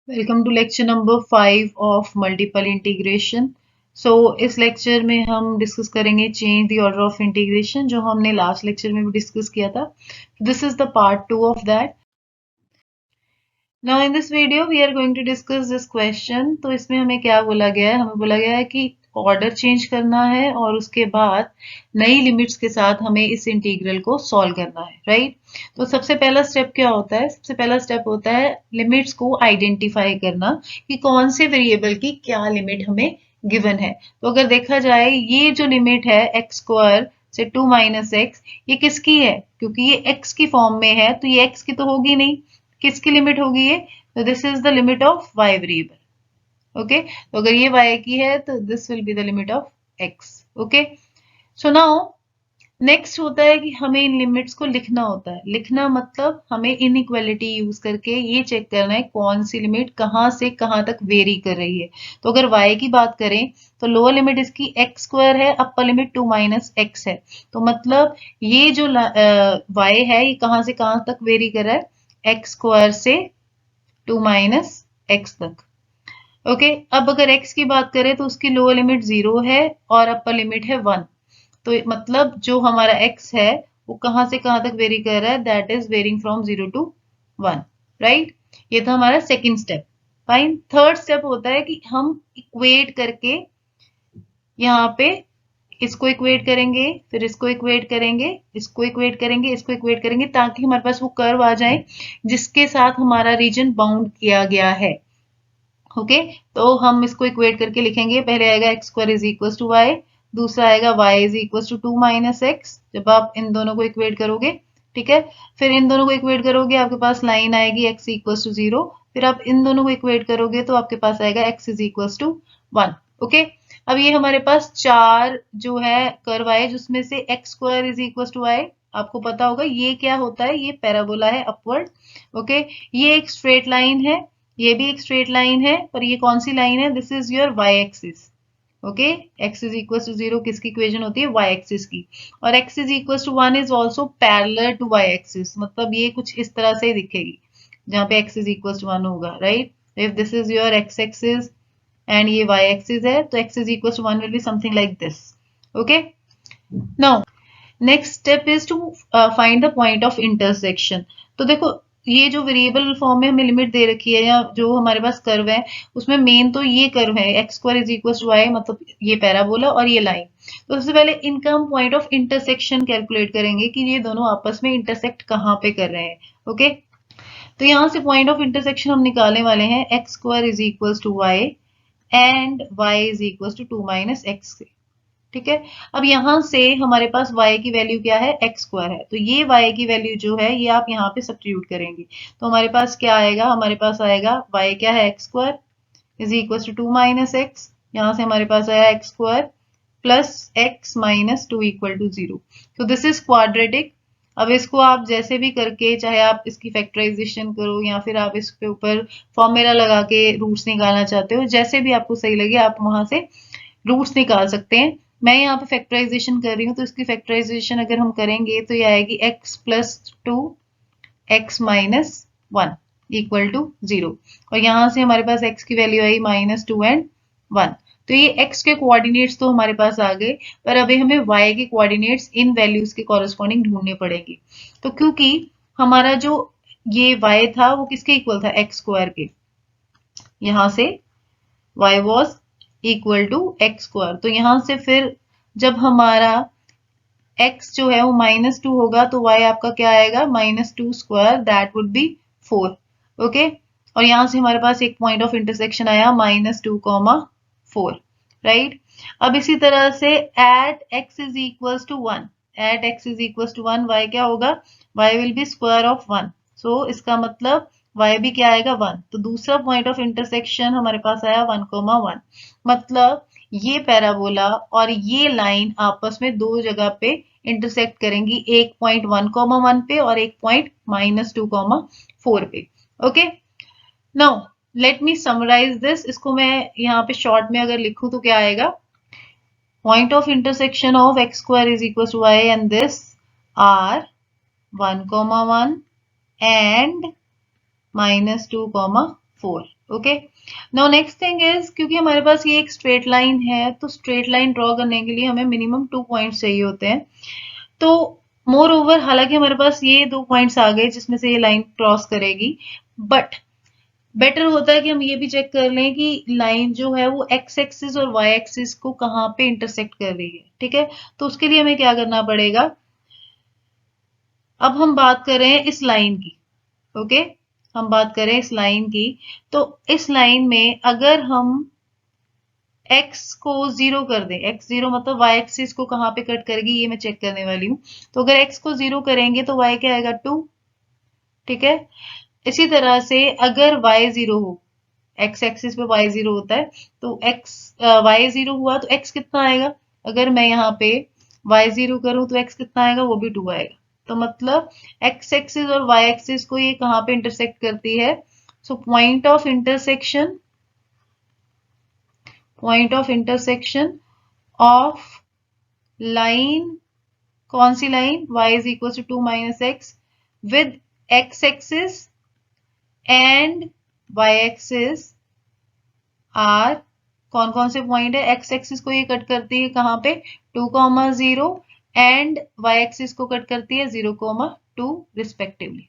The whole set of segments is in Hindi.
Welcome to lecture number 5 of multiple integration. इस लेक्चर में हम डिस्कस करेंगे change the order of integration, जो हमने लास्ट लेक्चर में भी डिस्कस किया था। This is the part 2 of that. Now in this video we are going to discuss this question. तो इसमें हमें क्या बोला गया है? हमें बोला गया है कि ऑर्डर चेंज करना है और उसके बाद नई लिमिट्स के साथ हमें इस इंटीग्रल को सॉल्व करना है, राइट? तो सबसे पहला स्टेप क्या होता है? सबसे पहला स्टेप होता है लिमिट्स को आइडेंटिफाई करना कि कौन से वेरिएबल की क्या लिमिट हमें गिवन है। तो अगर देखा जाए ये जो लिमिट है एक्स स्क्वायर से 2 माइनस एक्स, ये किसकी है? क्योंकि ये एक्स की फॉर्म में है तो ये एक्स की तो होगी नहीं। किसकी लिमिट होगी ये? तो this is the limit of y variable. Okay, तो अगर ये वाई की है तो this will be the limit of x. Okay, so now next होता है कि हमें इन लिमिट्स को लिखना होता है। लिखना मतलब हमें इनइक्वालिटी यूज करके ये चेक करना है कौन सी लिमिट कहां से कहां तक वेरी कर रही है। तो अगर y की बात करें तो लोअर लिमिट इसकी एक्स स्क्वायर है, अपर लिमिट 2 माइनस एक्स है। तो मतलब ये जो y है ये कहां से कहां तक वेरी कर रहा है? एक्स स्क्वायर से 2 माइनस एक्स तक। ओके, अब अगर x की बात करें तो उसकी लोअर लिमिट 0 है और अपर लिमिट है 1। तो मतलब जो हमारा x है वो कहां से कहां तक वेरी कर रहा है? That is varying from 0 to 1, right? ये था हमारा second step. Fine, third step होता है कि हम इक्वेट करके यहाँ पे इसको इक्वेट करेंगे, फिर इसको इक्वेट करेंगे, इसको इक्वेट करेंगे, इसको इक्वेट करेंगे, ताकि हमारे पास वो कर्व आ जाए जिसके साथ हमारा रीजन बाउंड किया गया है। ओके, तो हम इसको इक्वेट करके लिखेंगे। पहले आएगा x square is equal to y, दूसरा आएगा y is equal to 2 minus x. जब आप इन दोनों को इक्वेट करोगे, ठीक है, फिर इन दोनों को इक्वेट करोगे, आपके पास लाइन आएगी एक्स इक्वल टू 0। फिर आप इन दोनों को इक्वेट करोगे तो आपके पास आएगा x is equal to 1। Okay, अब ये हमारे पास चार जो है कर्व आए, जिसमें से x square is equal to y, आपको पता होगा ये क्या होता है? ये पैराबोला है, अपवर्ड। ओके, ये एक स्ट्रेट लाइन है, ये भी एक स्ट्रेट लाइन है, पर ये कौन सी लाइन है? This is your y axis. Okay, x is equal to 0 किसकी इक्वेशन होती है? वाई एक्सिस की। और x is equal to 1 is also parallel to y axis, मतलब ये कुछ इस तरह से दिखेगी जहां पे एक्स इज इक्वल टू 1 होगा, right? If this is your x axis and ये वाई एक्सिस है तो x is equal to 1 will be something like this. Okay, now next step is to find the point of intersection. तो देखो, ये जो वेरिएबल फॉर्म में हमें लिमिट दे रखी है या जो हमारे पास कर्व है, उसमें मेन तो ये कर्व है x square is equal to y, मतलब ये पैराबोला और ये लाइन। तो सबसे पहले इनका हम पॉइंट ऑफ इंटरसेक्शन कैलकुलेट करेंगे कि ये दोनों आपस में इंटरसेक्ट कहाँ पे कर रहे हैं। ओके, तो यहाँ से पॉइंट ऑफ इंटरसेक्शन हम निकालने वाले हैं x square is equal to y and y is equal to 2 minus x. ठीक है, अब यहां से हमारे पास y की वैल्यू क्या है? एक्स स्क्वायर है, तो ये y की वैल्यू जो है ये आप यहाँ पे सब्स्टिट्यूट करेंगे। तो हमारे पास क्या आएगा? हमारे पास आएगा y क्या है? X square is equal to 2 minus x. यहाँ से हमारे पास आया x square plus x minus 2 equal to 0। तो दिस इज क्वाड्रेटिक। अब इसको आप जैसे भी करके, चाहे आप इसकी फैक्टराइजेशन करो या फिर आप इसके ऊपर फॉर्मूला लगा के रूट्स निकालना चाहते हो, जैसे भी आपको सही लगे आप वहां से रूट्स निकाल सकते हैं। मैं यहाँ पे फैक्टराइजेशन कर रही हूँ, तो इसकी फैक्टराइजेशन अगर हम करेंगे तो ये आएगी x plus 2 x minus 1 equal to 0। और यहाँ से हमारे पास एक्स की वैल्यू आई माइनस 2 एंड 1। तो ये एक्स के कोऑर्डिनेट्स तो हमारे पास आ गए, पर अभी हमें वाई के कोऑर्डिनेट्स इन वैल्यूज के कॉरेस्पॉन्डिंग ढूंढने पड़ेंगे। तो क्योंकि हमारा जो ये वाई था वो किसके इक्वल था? एक्स स्क्वायर के। यहाँ से y was equal to x square, तो यहां से फिर जब हमारा x जो है वो माइनस 2 होगा तो y आपका क्या आएगा? Minus 2 square, that would be 4। Okay, और यहां से हमारे पास एक पॉइंट ऑफ इंटरसेक्शन आया माइनस 2 कॉमा 4, राइट? अब इसी तरह से at x is equal to 1, at x is equal to 1 y क्या होगा? y will be square of 1। So इसका मतलब y भी क्या आएगा? 1। तो दूसरा पॉइंट ऑफ इंटरसेक्शन हमारे पास आया 1 कोमा 1। मतलब ये पैराबोला और ये लाइन आपस में दो जगह पे इंटरसेक्ट करेंगी, एक पॉइंट 1 कोमा 1 पे और एक पॉइंट माइनस 2 कोमा 4 पे। Okay, now let me summarise this. इसको मैं यहाँ पे शॉर्ट में अगर लिखूं तो क्या आएगा? Point of intersection of x square is equal to y and this are 1 comma 1 and minus 2 comma 4। Okay. Now next thing is, क्योंकि हमारे पास ये एक स्ट्रेट लाइन है, तो स्ट्रेट लाइन ड्रॉ करने के लिए हमें मिनिमम 2 पॉइंट्स चाहिए होते हैं। तो मोर ओवर, हालांकि हमारे पास ये 2 पॉइंट्स आ गए जिसमें से ये लाइन क्रॉस करेगी, बट बेटर होता है कि हम ये भी चेक कर लें कि लाइन जो है वो एक्स एक्सिस और वाई एक्सिस को कहाँ पे इंटरसेक्ट कर रही है। ठीक है, तो उसके लिए हमें क्या करना पड़ेगा, अब हम बात करें इस लाइन की। ओके, हम बात करें इस लाइन की, तो इस लाइन में अगर हम x को 0 कर दें, x 0 मतलब y एक्सिस को कहाँ पे कट करेगी ये मैं चेक करने वाली हूँ। तो अगर x को 0 करेंगे तो y क्या आएगा 2। ठीक है, इसी तरह से अगर y 0 हो, x एक्सिस पे y 0 होता है, तो y 0 हुआ तो x कितना आएगा, अगर मैं यहाँ पे y 0 करूँ तो x कितना आएगा, वो भी 2 आएगा। तो मतलब x एक्सिस और y एक्सिस को ये कहाँ पे इंटरसेक्ट करती है, so point of intersection of line, कौन सी line, y is equal to 2 minus x with x axis and y axis are, कौन कौन से पॉइंट है, x एक्सिस को ये कट करती है कहाँ पे 2,0 एंड y एक्सिस को कट करती है 0,2 रिस्पेक्टिवली।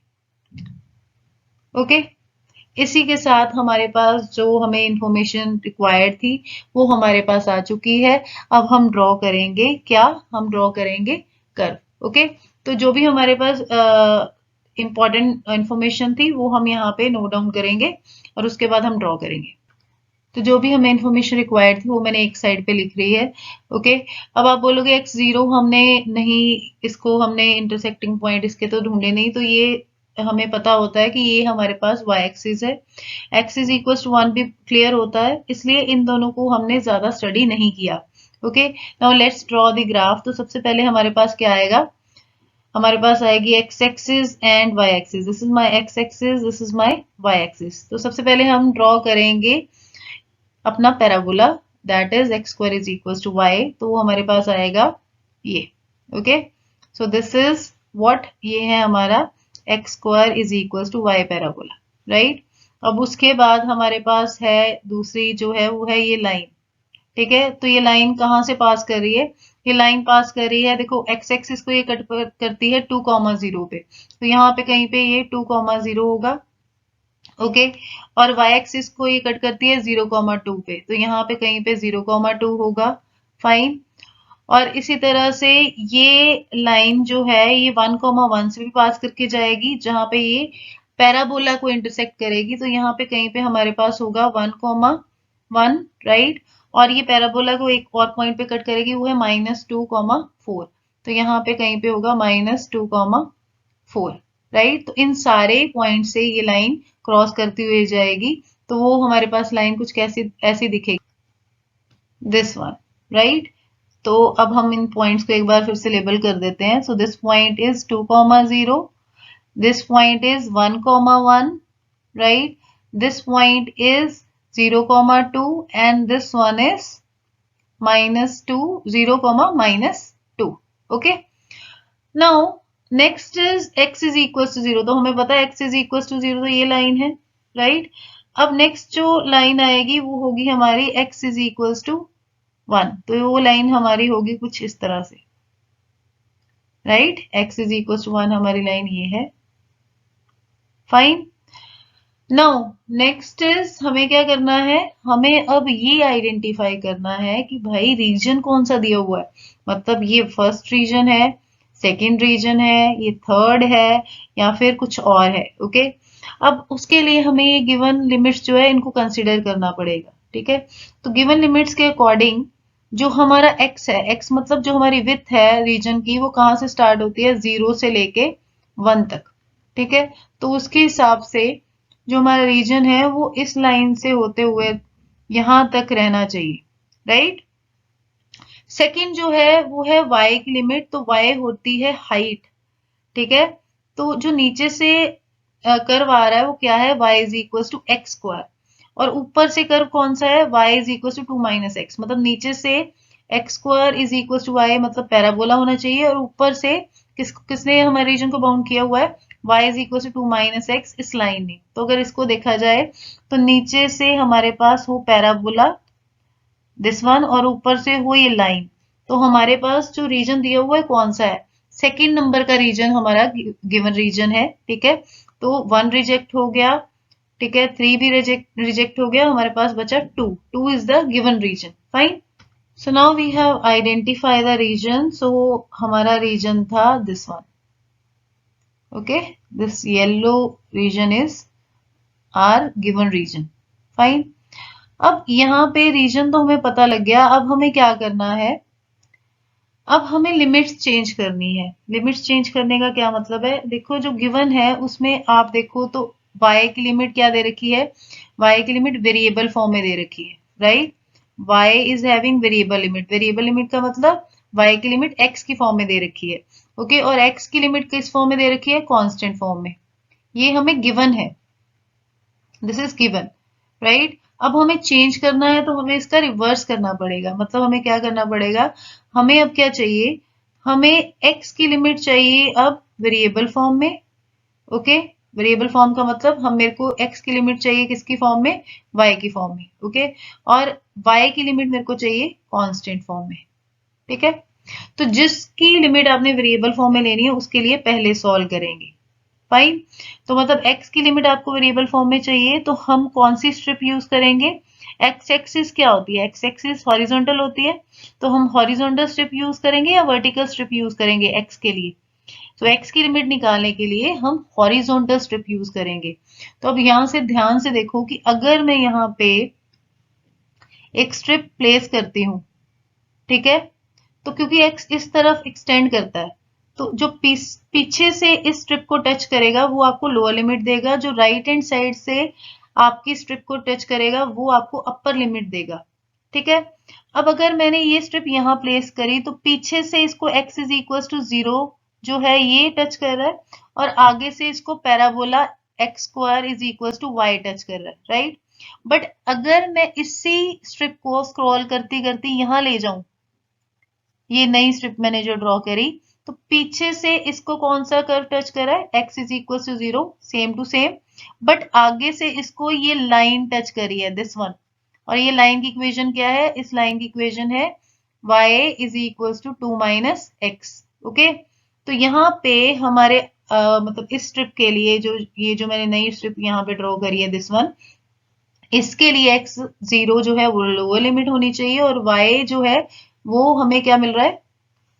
ओके, इसी के साथ हमारे पास जो हमें इंफॉर्मेशन रिक्वायर्ड थी वो हमारे पास आ चुकी है। अब हम ड्रॉ करेंगे क्या, हम ड्रॉ करेंगे कर्व। ओके, तो जो भी हमारे पास इंपॉर्टेंट इंफॉर्मेशन थी वो हम यहाँ पे नोट डाउन करेंगे और उसके बाद हम ड्रॉ करेंगे। तो जो भी हमें इन्फॉर्मेशन रिक्वायर्ड थी वो मैंने एक साइड पे लिख रही है। ओके, अब आप बोलोगे x0 हमने नहीं, इसको हमने इंटरसेक्टिंग पॉइंट इसके तो ढूंढे नहीं, तो ये हमें पता होता है कि ये हमारे पास y एक्सिस है, x इज इक्वल टू 1 भी क्लियर होता है, इसलिए इन दोनों को हमने ज्यादा स्टडी नहीं किया। Okay, now let's draw the graph. तो सबसे पहले हमारे पास क्या आएगा, हमारे पास आएगी x axis and y axis, this is my x axis, this is my y axis. तो सबसे पहले हम ड्रॉ करेंगे अपना parabola, that is x square is equal to y, तो वो हमारे पास आएगा ये। Okay, so this is what, ये है हमारा x square is equal to y parabola, right. अब उसके बाद हमारे पास है दूसरी जो है वो है ये लाइन। ठीक है, तो ये लाइन कहाँ से पास कर रही है, ये लाइन पास कर रही है, देखो एक्स एक्सिस को ये कट करती है 2,0 पे, तो यहाँ पे कहीं पे ये 2,0 होगा। ओके, और y एक्सिस को ये कट करती है 0,2 पे, तो यहाँ पे कहीं पे 0,2 होगा। फाइन, और इसी तरह से ये लाइन जो है ये 1,1 से भी पास करके जाएगी, जहां पे ये पैराबोला को इंटरसेक्ट करेगी, तो यहाँ पे कहीं पे हमारे पास होगा 1,1, राइट। और ये पैराबोला को एक और पॉइंट पे कट करेगी, वो है -2,4, तो यहाँ पे कहीं पे होगा -2,4, राइट। तो इन सारे पॉइंट से ये लाइन क्रॉस करती हुई जाएगी, तो वो हमारे पास लाइन कुछ कैसी ऐसी दिखेगी, दिस वन, राइट। तो अब हम इन पॉइंट्स को एक बार फिर से लेबल कर देते हैं। So this point is 2,0, this point is 1,1, right, this point is 0,2 and this one is -2, 0, -2। Okay, now next is x is equal to 0, तो हमें पता है x इज इक्वल टू 0, तो ये लाइन है, राइट। अब नेक्स्ट जो लाइन आएगी वो होगी हमारी x इज इक्वल टू 1, तो वो लाइन हमारी होगी कुछ इस तरह से, राइट। x इज इक्वल टू 1 हमारी लाइन ये है। फाइन, नाउ नेक्स्ट इज हमें क्या करना है, हमें अब ये आइडेंटिफाई करना है कि भाई रीजन कौन सा दिया हुआ है, मतलब ये फर्स्ट रीजन है, सेकेंड रीजन है, ये थर्ड है, या फिर कुछ और है। ओके, अब उसके लिए हमें ये गिवन लिमिट्स जो है इनको कंसिडर करना पड़ेगा। ठीक है, तो गिवन लिमिट्स के अकॉर्डिंग जो हमारा x है, x मतलब जो हमारी विड्थ है रीजन की, वो कहाँ से स्टार्ट होती है, 0 से लेके 1 तक। ठीक है, तो उसके हिसाब से जो हमारा रीजन है वो इस लाइन से होते हुए यहां तक रहना चाहिए, राइट। सेकंड जो है वो है y की लिमिट, तो y होती है हाइट। ठीक है, तो जो नीचे से कर्व आ रहा है वो क्या है, y is equal to x square, और ऊपर से कर्व कौन सा है, y is equal to 2 minus x, मतलब नीचे से x square is equal to y, मतलब पैराबोला होना चाहिए, और ऊपर से किसने हमारे रीजन को बाउंड किया हुआ है y is equal to 2 minus x इस लाइन में। तो अगर इसको देखा जाए तो नीचे से हमारे पास हो पैराबोला दिस वन और ऊपर से हो ये लाइन। तो हमारे पास जो रीजन दिया हुआ है कौन सा है? सेकेंड नंबर का रीजन हमारा गिवन रीजन है। ठीक है, तो 1 रिजेक्ट हो गया, ठीक है, 3 भी रिजेक्ट हो गया, हमारे पास बचा 2। 2 is the given region. Fine. So now we have identify the region. सो हमारा रीजन था this one. Okay, this yellow region is R given region. Fine. अब यहाँ पे रीजन तो हमें पता लग गया। अब हमें क्या करना है? अब हमें लिमिट्स चेंज करनी है। लिमिट्स चेंज करने का क्या मतलब है? देखो जो गिवन है उसमें आप देखो तो y की लिमिट क्या दे रखी है? y की लिमिट वेरिएबल फॉर्म में दे रखी है, right? y is having variable limit. Variable limit का मतलब y की लिमिट x की फॉर्म में दे रखी है। ओके, और x की लिमिट किस फॉर्म में दे रखी है? कांस्टेंट फॉर्म में। ये हमें गिवन है, दिस इज गिवन, राइट? अब हमें चेंज करना है तो हमें इसका रिवर्स करना पड़ेगा। मतलब हमें क्या करना पड़ेगा? हमें अब क्या चाहिए? हमें x की लिमिट चाहिए अब वेरिएबल फॉर्म में। ओके, वेरिएबल फॉर्म का मतलब हम मेरे को x की लिमिट चाहिए किसकी फॉर्म में? y की फॉर्म में। ओके, और y की लिमिट मेरे को चाहिए कांस्टेंट फॉर्म में। ठीक है, तो जिसकी लिमिट आपने वेरिएबल फॉर्म में लेनी है उसके लिए पहले सॉल्व करेंगे। फाइन। तो मतलब x की लिमिट आपको वेरिएबल फॉर्म में चाहिए तो हम कौन सी स्ट्रिप यूज करेंगे? x एक्सिस क्या होती है? x एक्सिस हॉरिजॉन्टल होती है, तो हम हॉरिजॉन्टल स्ट्रिप यूज करेंगे या वर्टिकल स्ट्रिप यूज करेंगे x के लिए? तो x की लिमिट निकालने के लिए हम हॉरिजॉन्टल स्ट्रिप यूज करेंगे। तो अब यहां से ध्यान से देखो कि अगर मैं यहाँ पे एक स्ट्रिप प्लेस करती हूँ, ठीक है, तो क्योंकि x इस तरफ एक्सटेंड करता है तो जो पीछे से इस स्ट्रिप को टच करेगा वो आपको लोअर लिमिट देगा, जो राइट हैंड साइड से आपकी स्ट्रिप को टच करेगा वो आपको अपर लिमिट देगा। ठीक है, अब अगर मैंने ये स्ट्रिप यहाँ प्लेस करी तो पीछे से इसको x इज इक्वल टू 0 जो है ये टच कर रहा है, और आगे से इसको parabola x square is equal to y touch कर रहा है, राइट? बट अगर मैं इसी स्ट्रिप को स्क्रॉल करती करती यहाँ ले जाऊं, ये नई स्ट्रिप मैंने जो ड्रॉ करी, तो पीछे से इसको कौन सा कर्व टच कर रहा है? x is equal to 0, same to same, but आगे से इसको ये लाइन टच करी है दिस वन। और ये लाइन की इक्वेशन क्या है? इस लाइन की इक्वेशन है y is equal to 2 minus x. Okay, तो यहाँ पे हमारे मतलब इस स्ट्रिप के लिए जो ये जो मैंने नई स्ट्रिप यहाँ पे ड्रॉ करी है दिस वन, इसके लिए x 0 जो है वो लोअर लिमिट होनी चाहिए और y जो है वो हमें क्या मिल रहा है?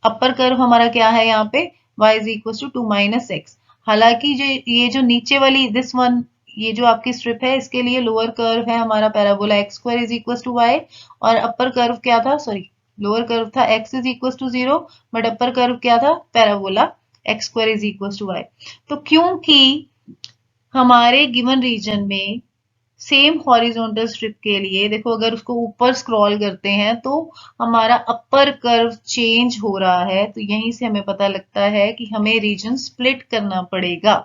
अपर कर्व हमारा क्या है यहाँ पे? y is equal to 2 minus x. हालांकि जो ये जो नीचे वाली दिस वन, ये जो आपकी स्ट्रिप है इसके लिए लोअर कर्व है हमारा parabola x square is equal to y, और अपर कर्व क्या था? सॉरी, लोअर कर्व था x is equal to 0, but upper curve क्या था? Parabola x square is equal to y. तो क्योंकि हमारे गिवन रीजन में सेम हॉरिजॉन्टल स्ट्रिप के लिए देखो अगर उसको ऊपर स्क्रॉल करते हैं तो हमारा अपर कर्व चेंज हो रहा है, तो यहीं से हमें पता लगता है कि हमें रीजन स्प्लिट करना पड़ेगा।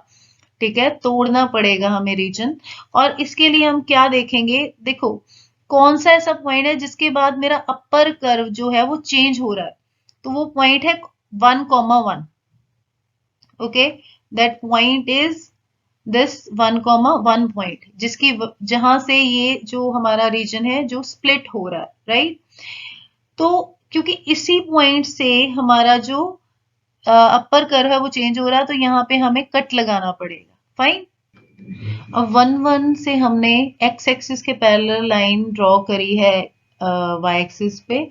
ठीक है, तोड़ना पड़ेगा हमें रीजन। और इसके लिए हम क्या देखेंगे? देखो कौन सा ऐसा पॉइंट है जिसके बाद मेरा अपर कर्व जो है वो चेंज हो रहा है, तो वो पॉइंट है 1,1। Okay, that point is this 1,1 point, जिसकी जहां से ये जो हमारा रीजन है जो स्प्लिट हो रहा है, राइट? तो क्योंकि इसी पॉइंट से हमारा जो अपर कर्व है वो चेंज हो रहा है तो यहाँ पे हमें कट लगाना पड़ेगा। फाइन। अब 1,1 से हमने x एक्सिस के पैरेलल लाइन ड्रॉ करी है y एक्सिस पे,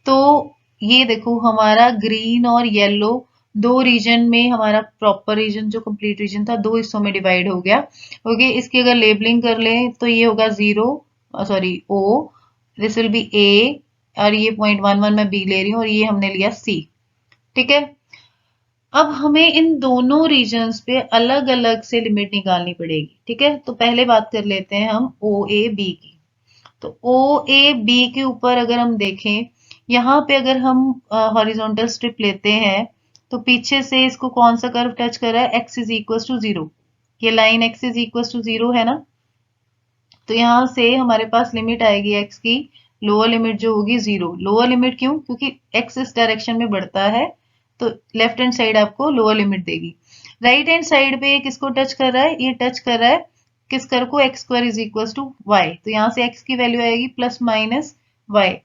तो ये देखो हमारा ग्रीन और येलो दो रीजन में, हमारा प्रॉपर रीजन जो कंप्लीट रीजन था दो हिस्सों में डिवाइड हो गया। ओके, इसकी अगर लेबलिंग कर लें तो ये होगा 0, sorry o, this will B a, और ये 0.11 मैं b ले रही हूँ और ये हमने लिया c। ठीक है, अब हमें इन दोनों रीजन्स पे अलग अलग से लिमिट निकालनी पड़ेगी। ठीक है, तो पहले बात कर लेते हैं हम ओ ए बी की। तो ओ ए बी के ऊपर अगर हम देखें, यहाँ पे अगर हम हॉरिजॉन्टल स्ट्रिप लेते हैं तो पीछे से इसको कौन सा कर्व टच कर रहा है? x is equal to 0। ये line x is equal to 0 है ना, तो यहाँ से हमारे पास लिमिट आएगी x की, लोअर लिमिट जो होगी 0। लोअर लिमिट क्यों? क्योंकि x इस डायरेक्शन में बढ़ता है तो लेफ्ट हैंड साइड आपको लोअर लिमिट देगी। राइट हैंड साइड पे किसको टच कर रहा है, ये टच कर रहा है किस कर को, x square is equal to y, तो यहाँ से एक्स की वैल्यू आएगी plus minus y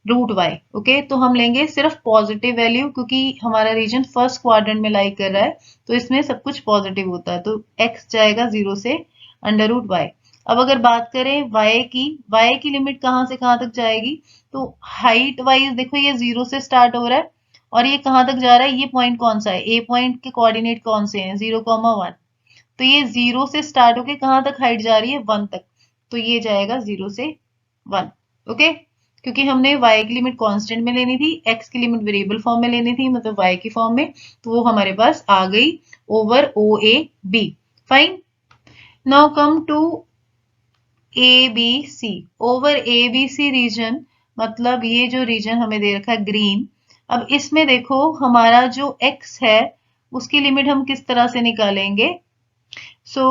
root y. Okay, तो हम लेंगे सिर्फ पॉजिटिव वैल्यू क्योंकि हमारा रीजन फर्स्ट क्वाड्रेंट में लाई कर रहा है, तो इसमें सब कुछ पॉजिटिव होता है, तो एक्स जाएगा 0 से अंडर रूट वाई। अब अगर बात करें y की लिमिट कहाँ से कहाँ तक जाएगी, तो हाइट वाइज देखो ये 0 से स्टार्ट हो रहा है और ये कहाँ तक जा रहा है, ये पॉइंट कौन सा है, ए पॉइंट के कोऑर्डिनेट कौन से हैं 0,1, तो ये 0 से स्टार्ट होके कहाँ तक हाइट जा रही है 1 तक, तो ये जाएगा 0 से 1। ओके, क्योंकि हमने y की लिमिट कांस्टेंट में लेनी थी, x की लिमिट वेरिएबल फॉर्म में लेनी थी, मतलब y की फॉर्म में, तो वो हमारे पास आ गई over O A B. Fine, now come to A B C. Over A B C region, मतलब ये जो रीजन हमें दे रखा है ग्रीन, अब इसमें देखो हमारा जो x है उसकी लिमिट हम किस तरह से निकालेंगे। सो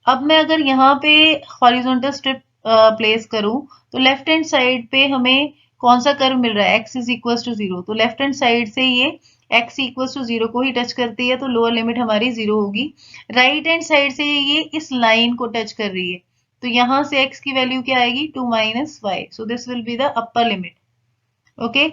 अब मैं अगर यहाँ पे हॉरिजॉन्टल स्ट्रिप प्लेस करूं तो लेफ्ट हैंड साइड पे हमें कौन सा कर्व मिल रहा है, x इज इक्वल टू 0, तो लेफ्ट हैंड साइड से ये x इक्वल टू 0 को ही टच करती है, तो लोअर लिमिट हमारी 0 होगी। राइट हैंड साइड से ये इस लाइन को टच कर रही है, तो यहां से x की वैल्यू क्या आएगी 2 minus y, so this will be the upper limit. Okay,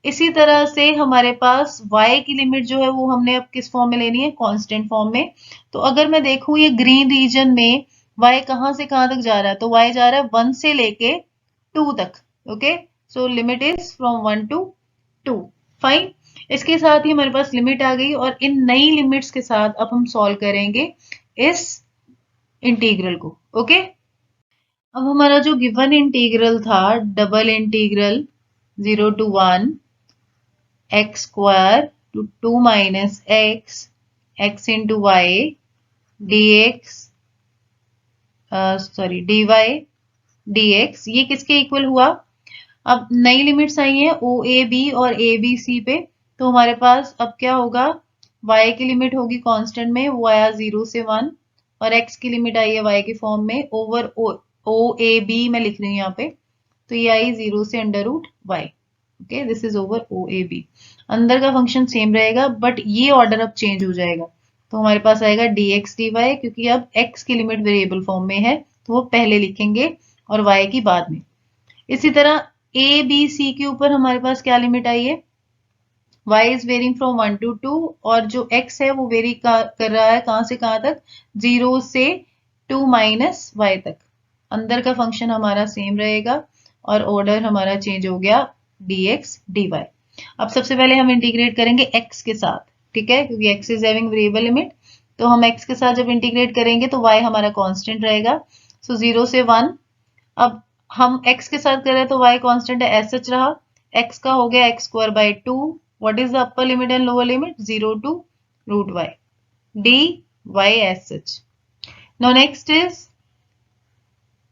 इसी तरह से हमारे पास y की लिमिट जो है वो हमने अब किस फॉर्म में लेनी है, कांस्टेंट फॉर्म में। तो अगर मैं देखूं ये ग्रीन रीजन में y कहां से कहां तक जा रहा है, तो y जा रहा है 1 से लेके 2 तक। Okay, so limit is from 1 to 2। Fine, इसके साथ ही हमारे पास लिमिट आ गई और इन नई लिमिट्स के साथ अब हम सॉल्व करेंगे इस इंटीग्रल को। ओके, अब हमारा जो गिवन इंटीग्रल था, double integral 0 to 1 x square to 2 minus x into y dx dy dx, ये किसके इक्वल हुआ। अब नई लिमिट्स आई हैं ओ ए बी और ए बी सी पे, तो हमारे पास अब क्या होगा, y की लिमिट होगी कांस्टेंट में, वो आया 0 से 1, और x की लिमिट आई है y के फॉर्म में ओवर ओ ए बी मैं लिख रही हूँ यहाँ पे, तो ये आई 0 से under root y. Okay, this is over O A B. अंदर का फंक्शन सेम रहेगा बट ये ऑर्डर अब चेंज हो जाएगा, तो हमारे पास आएगा dx dy, क्योंकि अब x की लिमिट वेरिएबल फॉर्म में है तो वो पहले लिखेंगे और y की बाद में। इसी तरह ए बी सी के ऊपर हमारे पास क्या लिमिट आई है, y is varying from 1 to 2, और जो x है वो वेरी कर रहा है कहां से कहां तक, 0 से 2 माइनस वाई तक। अंदर का फंक्शन हमारा सेम रहेगा और ऑर्डर हमारा चेंज हो गया dx dy। अब सबसे पहले हम इंटीग्रेट करेंगे x के साथ, ठीक है, क्योंकि x is having variable limit, तो हम x के साथ जब इंटीग्रेट करेंगे तो y हमारा कांस्टेंट रहेगा, सो 0 से 1। अब हम x के साथ करें तो y कांस्टेंट है, एज सच रहा, x का हो गया x square by 2, what is the upper limit and lower limit 0 to root y dy as such. Now next is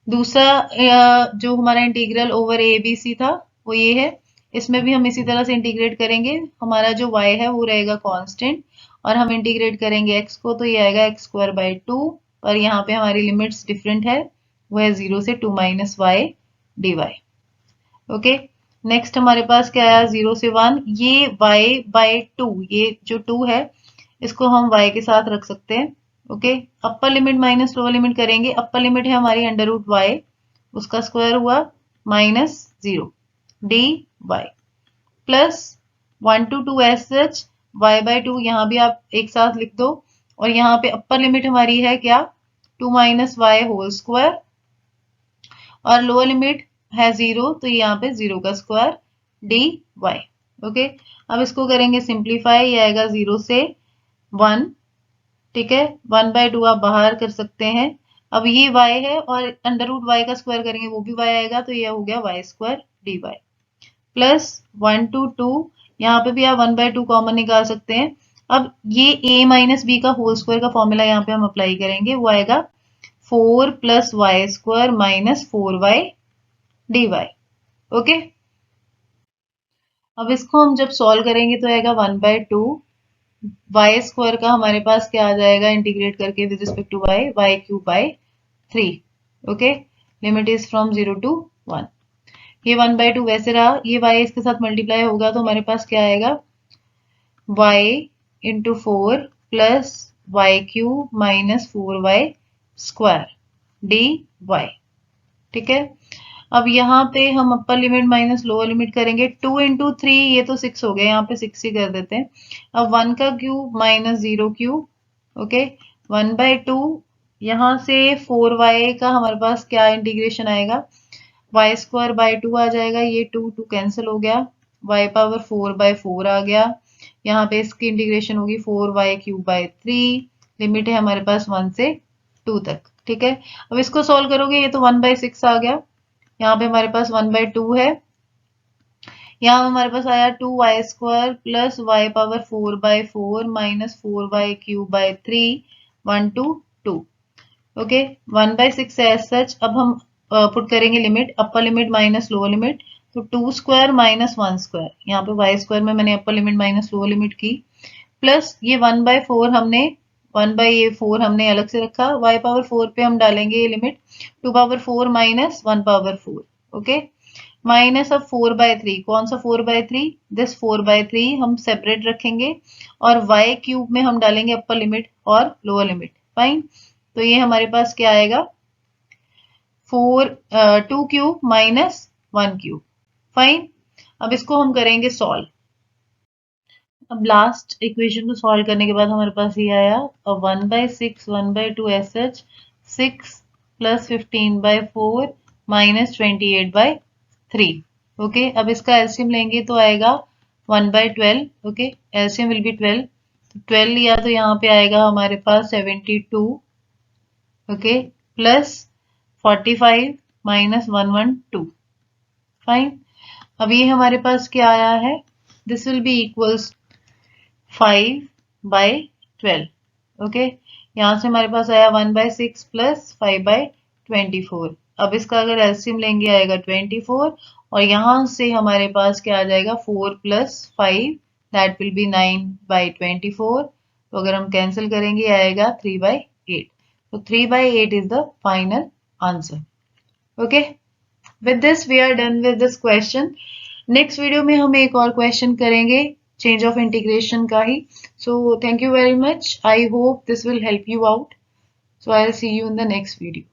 दूसरा जो हमारा integral over A B C था वो ये है, इसमें भी हम इसी तरह से इंटीग्रेट करेंगे, हमारा जो y है वो रहेगा कांस्टेंट और हम इंटीग्रेट करेंगे x को, तो ये आएगा x स्क्वायर बाई 2, और यहाँ पे हमारी लिमिट्स डिफरेंट है, वो है 0 से 2 minus y d y. Okay, next हमारे पास क्या आया 0 से 1, ये y बाई 2, ये जो 2 है इसको हम y के साथ रख सकते हैं। Okay, upper limit minus lower limit करेंगे, अपर लिमिट है हमारी अंडर रूट वाई, उसका स्क्वायर हुआ minus 0 d y plus 1 to 2 S H Y by 2, यहाँ भी आप एक साथ लिख दो, और यहाँ पे अपर लिमिट हमारी है क्या 2 माइनस वाई होल स्क्वायर, और लोअर लिमिट है 0, तो यहाँ पे 0 का स्क्वायर डी वाई। ओके, अब इसको करेंगे सिंप्लीफाई, ये आएगा 0 से 1, ठीक है, 1 बाय 2 आप बाहर कर सकते हैं। अब ये y है और अंडर रूट वाई का स्क्वायर करेंगे वो भी y आएगा, तो ये हो गया y square d y plus 1 to 2, यहाँ पे भी आप 1 बाय 2 कॉमन निकाल सकते हैं। अब ये a माइनस बी का होल स्क्वायर का फॉर्मूला यहाँ पे हम अप्लाई करेंगे, वो आएगा 4 plus y square minus 4y d y. Okay, अब इसको हम जब सॉल्व करेंगे तो आएगा 1 बाय 2 वाई स्क्वायर का हमारे पास क्या आ जाएगा इंटीग्रेट करके with respect to y, y cube by 3। Okay, limit is from 0 to 1, ये 1 बाई 2 वैसे रहा, ये वाई इसके साथ मल्टीप्लाई होगा तो हमारे पास क्या आएगा y into 4 plus y cube minus 4y square d y. ठीक है, अब यहाँ पे हम upper limit minus lower limit करेंगे। 2 इंटू 3 ये तो 6 हो गया, यहाँ पे 6 ही कर देते हैं। अब 1 का क्यूब माइनस 0 क्यूब, ओके 1/2। यहाँ से 4y का हमारे पास क्या इंटीग्रेशन आएगा, वाई स्क्वायर बाय 2 आ जाएगा, ये 2 कैंसिल हो गया, y पावर 4/4 आ गया। यहाँ पे इसकी इंटीग्रेशन होगी 4y क्यूब बाय 3, लिमिट है हमारे पास 1 से 2 तक। ठीक है, अब इसको सॉल्व करोगे, ये तो 1/6 आ गया, यहाँ पे हमारे पास 1/2 है, यहाँ हमारे पास आया 2y square plus y power 4/4 minus 4y cube by 3, 1 to 2। Okay 1/6 as such. अब हम पुट करेंगे limit, upper limit minus lower limit, तो 2 स्क्वायर माइनस 1 स्क्वायर, यहाँ पे y स्क्वायर में मैंने अपर लिमिट माइनस लोअर लिमिट की, प्लस ये 1/4 हमने 1/4 हमने अलग से रखा, y पावर 4 पे हम डालेंगे ये limit, 2 power 4 minus 1 power 4, okay minus अब 4/3, कौन सा 4/3, दिस 4/3 हम सेपरेट रखेंगे और y क्यूब में हम डालेंगे अपर लिमिट और लोअर लिमिट, फाइन। तो ये हमारे पास क्या आएगा, 2 क्यूब माइनस 1 क्यूब, फाइन। अब इसको हम करेंगे सॉल्व। अब लास्ट इक्वेशन को सॉल्व करने के बाद हमारे पास ये आया 1/6 1/2 S H 6 plus 15/4 minus 28/3। Okay, अब इसका एलसीएम लेंगे तो आएगा 1/12। ओके, एलसीएम विल बी 12, तो 12 लिया तो यहाँ पे आएगा हमारे पास 72, ओके प्लस 45 माइनस 112, फाइन। अब ये हमारे पास क्या आया है, this will B equals 5/12, okay यहाँ से हमारे पास आया 1/6 प्लस 5/24। अब इसका अगर एलसीएम लेंगे आएगा 24, और यहाँ से हमारे पास क्या आ जाएगा 4 प्लस 5, दैट विल बी 9/24। तो अगर हम कैंसिल करेंगे आएगा 3/8, तो 3/8 is the final answer. Okay, with this we are done with this question. Next video में हम एक और क्वेश्चन करेंगे change of integration का ही। So thank you very much. I hope this will help you out. So I'll see you in the next video.